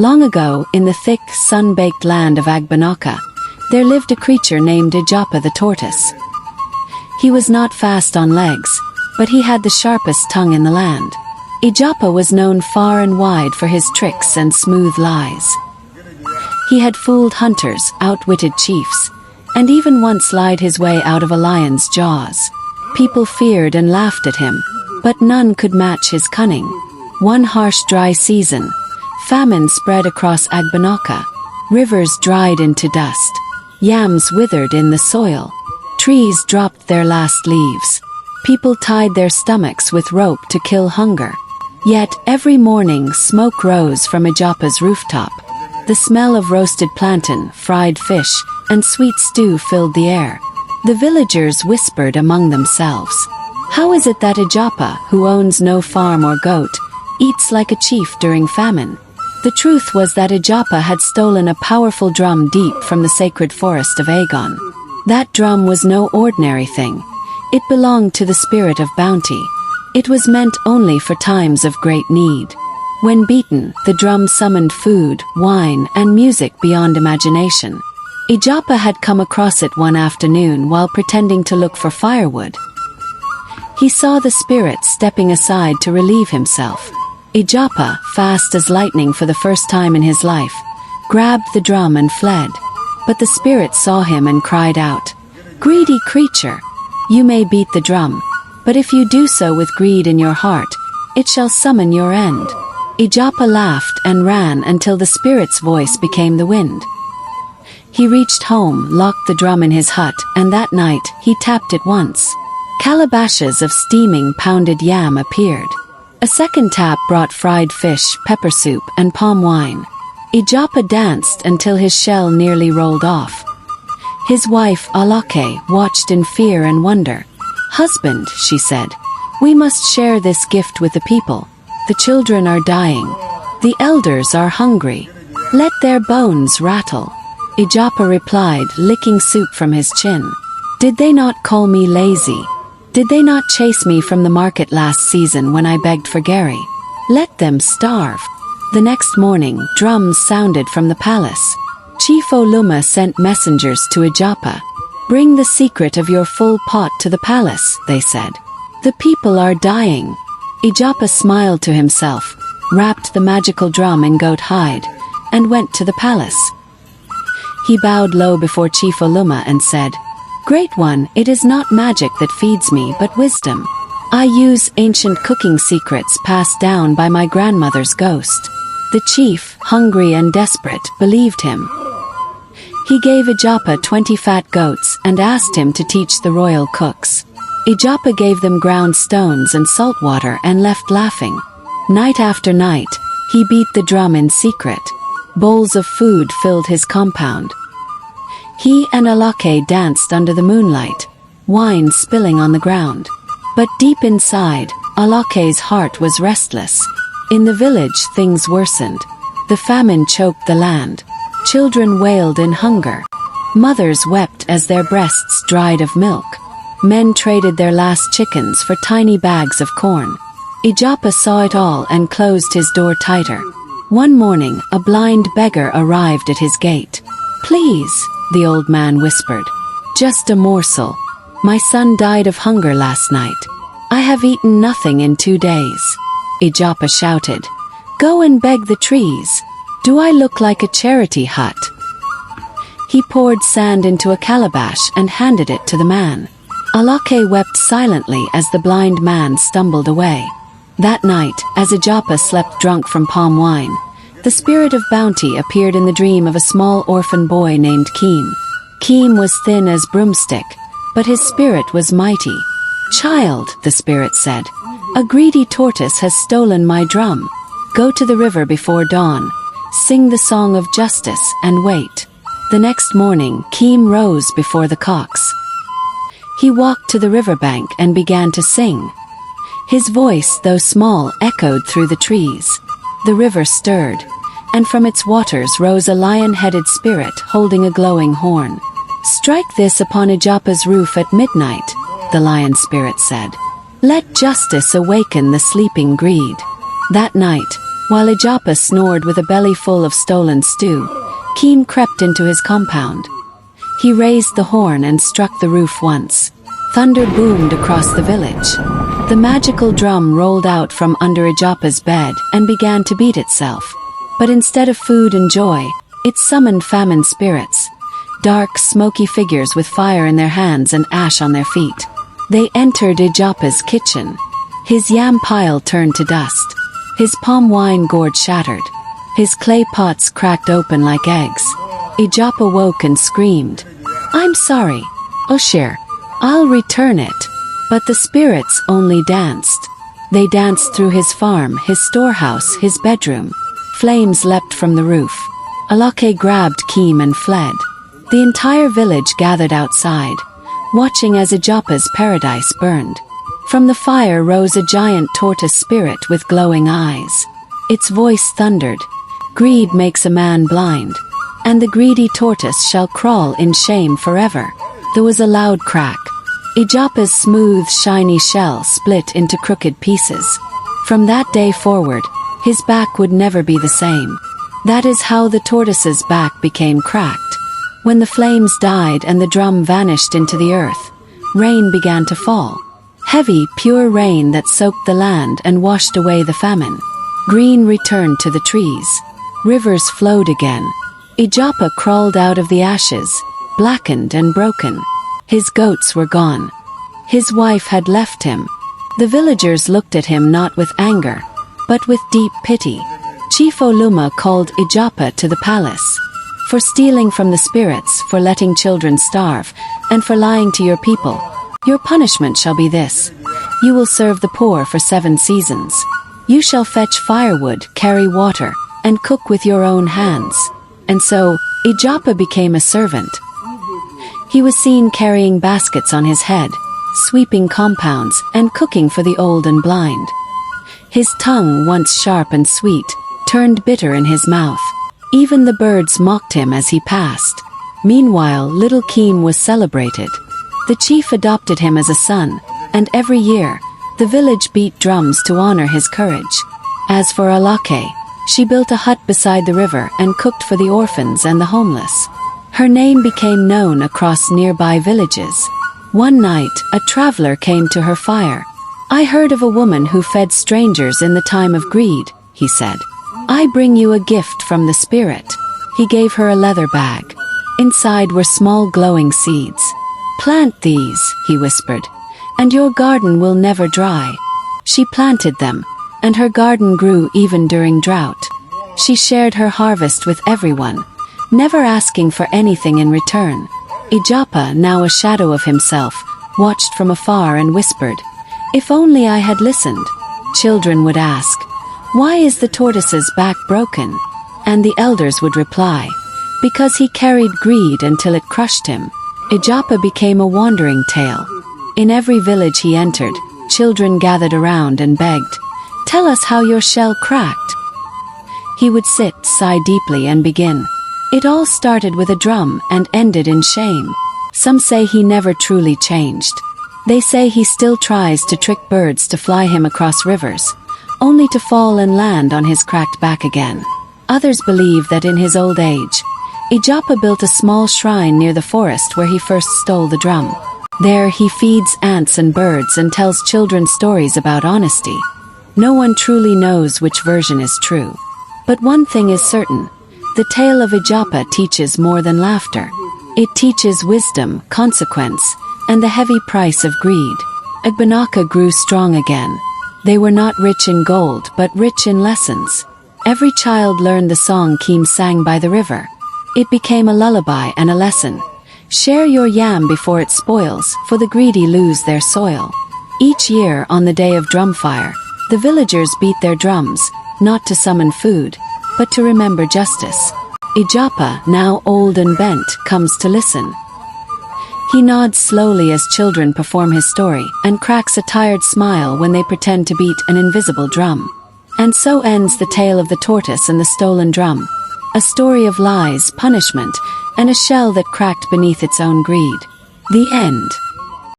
Long ago, in the thick, sun-baked land of Agbanaka, there lived a creature named Ijapa the tortoise. He was not fast on legs, but he had the sharpest tongue in the land. Ijapa was known far and wide for his tricks and smooth lies. He had fooled hunters, outwitted chiefs, and even once lied his way out of a lion's jaws. People feared and laughed at him, but none could match his cunning. One harsh dry season, famine spread across Agbanaka. Rivers dried into dust. Yams withered in the soil. Trees dropped their last leaves. People tied their stomachs with rope to kill hunger. Yet, every morning smoke rose from Ijapa's rooftop. The smell of roasted plantain, fried fish, and sweet stew filled the air. The villagers whispered among themselves, "How is it that Ijapa, who owns no farm or goat, eats like a chief during famine?" The truth was that Ijapa had stolen a powerful drum deep from the sacred forest of Agon. That drum was no ordinary thing. It belonged to the spirit of bounty. It was meant only for times of great need. When beaten, the drum summoned food, wine, and music beyond imagination. Ijapa had come across it one afternoon while pretending to look for firewood. He saw the spirit stepping aside to relieve himself. Ijapa, fast as lightning for the first time in his life, grabbed the drum and fled. But the spirit saw him and cried out, "Greedy creature! You may beat the drum, but if you do so with greed in your heart, it shall summon your end." Ijapa laughed and ran until the spirit's voice became the wind. He reached home, locked the drum in his hut, and that night, he tapped it once. Calabashes of steaming pounded yam appeared. A second tap brought fried fish, pepper soup, and palm wine. Ijapa danced until his shell nearly rolled off. His wife, Alake, watched in fear and wonder. "Husband," she said, "we must share this gift with the people. The children are dying. The elders are hungry. Let their bones rattle." Ijapa replied, licking soup from his chin. "Did they not call me lazy? Did they not chase me from the market last season when I begged for Gary? Let them starve." The next morning, drums sounded from the palace. Chief Oluma sent messengers to Ijapa. "Bring the secret of your full pot to the palace," they said. "The people are dying." Ijapa smiled to himself, wrapped the magical drum in goat hide, and went to the palace. He bowed low before Chief Oluma and said, "Great one, it is not magic that feeds me but wisdom. I use ancient cooking secrets passed down by my grandmother's ghost." The chief, hungry and desperate, believed him. He gave Ijapa 20 fat goats and asked him to teach the royal cooks. Ijapa gave them ground stones and salt water and left laughing. Night after night, he beat the drum in secret. Bowls of food filled his compound. He and Alake danced under the moonlight, wine spilling on the ground. But deep inside, Alake's heart was restless. In the village, things worsened. The famine choked the land. Children wailed in hunger. Mothers wept as their breasts dried of milk. Men traded their last chickens for tiny bags of corn. Ijapa saw it all and closed his door tighter. One morning, a blind beggar arrived at his gate. "Please," the old man whispered, "just a morsel. My son died of hunger last night. I have eaten nothing in 2 days." Ijapa shouted, "Go and beg the trees. Do I look like a charity hut?" He poured sand into a calabash and handed it to the man. Alake wept silently as the blind man stumbled away. That night, as Ijapa slept drunk from palm wine, the spirit of bounty appeared in the dream of a small orphan boy named Keem. Keem was thin as broomstick, but his spirit was mighty. "Child," the spirit said, "a greedy tortoise has stolen my drum. Go to the river before dawn, sing the song of justice, and wait." The next morning, Keem rose before the cocks. He walked to the riverbank and began to sing. His voice, though small, echoed through the trees. The river stirred, and from its waters rose a lion-headed spirit holding a glowing horn. "Strike this upon Ijapa's roof at midnight," the lion spirit said. "Let justice awaken the sleeping greed." That night, While Ijapa snored with a belly full of stolen stew, Keem crept into his compound. He raised the horn and struck the roof once. Thunder boomed across the village. The magical drum rolled out from under Ijapa's bed and began to beat itself. But instead of food and joy, it summoned famine spirits. Dark, smoky figures with fire in their hands and ash on their feet. They entered Ijapa's kitchen. His yam pile turned to dust. His palm wine gourd shattered. His clay pots cracked open like eggs. Ijapa woke and screamed, "I'm sorry, Oshir. I'll return it." But the spirits only danced. They danced through his farm, his storehouse, his bedroom. Flames leapt from the roof. Alake grabbed Keem and fled. The entire village gathered outside, watching as Ijapa's paradise burned. From the fire rose a giant tortoise spirit with glowing eyes. Its voice thundered, "Greed makes a man blind, and the greedy tortoise shall crawl in shame forever." There was a loud crack. Ijapa's smooth, shiny shell split into crooked pieces. From that day forward, his back would never be the same. That is how the tortoise's back became cracked. When the flames died and the drum vanished into the earth, rain began to fall. Heavy, pure rain that soaked the land and washed away the famine. Green returned to the trees. Rivers flowed again. Ijapa crawled out of the ashes, blackened and broken. His goats were gone. His wife had left him. The villagers looked at him not with anger, but with deep pity. Chief Oluma called Ijapa to the palace. For stealing from the spirits, for letting children starve, and for lying to your people, your punishment shall be this. You will serve the poor for 7 seasons. You shall fetch firewood, carry water, and cook with your own hands. And so, Ijapa became a servant. He was seen carrying baskets on his head, sweeping compounds, and cooking for the old and blind. His tongue, once sharp and sweet, turned bitter in his mouth. Even the birds mocked him as he passed. Meanwhile, little Keem was celebrated. The chief adopted him as a son, and every year, the village beat drums to honor his courage. As for Alake, she built a hut beside the river and cooked for the orphans and the homeless. Her name became known across nearby villages. One night, a traveler came to her fire. "I heard of a woman who fed strangers in the time of greed," he said. "I bring you a gift from the spirit." He gave her a leather bag. Inside were small glowing seeds. "Plant these," he whispered, "and your garden will never dry." She planted them, and her garden grew even during drought. She shared her harvest with everyone, never asking for anything in return. Ijapa, now a shadow of himself, watched from afar and whispered, "If only I had listened." Children would ask, "Why is the tortoise's back broken?" And the elders would reply, "Because he carried greed until it crushed him." Ijapa became a wandering tale. In every village he entered, children gathered around and begged, "Tell us how your shell cracked." He would sit, sigh deeply and begin. It all started with a drum and ended in shame. Some say he never truly changed. They say he still tries to trick birds to fly him across rivers, only to fall and land on his cracked back again. Others believe that in his old age, Ijapa built a small shrine near the forest where he first stole the drum. There he feeds ants and birds and tells children stories about honesty. No one truly knows which version is true. But one thing is certain. The tale of Ijapa teaches more than laughter. It teaches wisdom, consequence, and the heavy price of greed. Agbanaka grew strong again. They were not rich in gold, but rich in lessons. Every child learned the song Keem sang by the river. It became a lullaby and a lesson. Share your yam before it spoils, for the greedy lose their soil. Each year on the day of drumfire, the villagers beat their drums, not to summon food, but to remember justice. Ijapa, now old and bent, comes to listen. He nods slowly as children perform his story, and cracks a tired smile when they pretend to beat an invisible drum. And so ends the tale of the tortoise and the stolen drum. A story of lies, punishment, and a shell that cracked beneath its own greed. The end.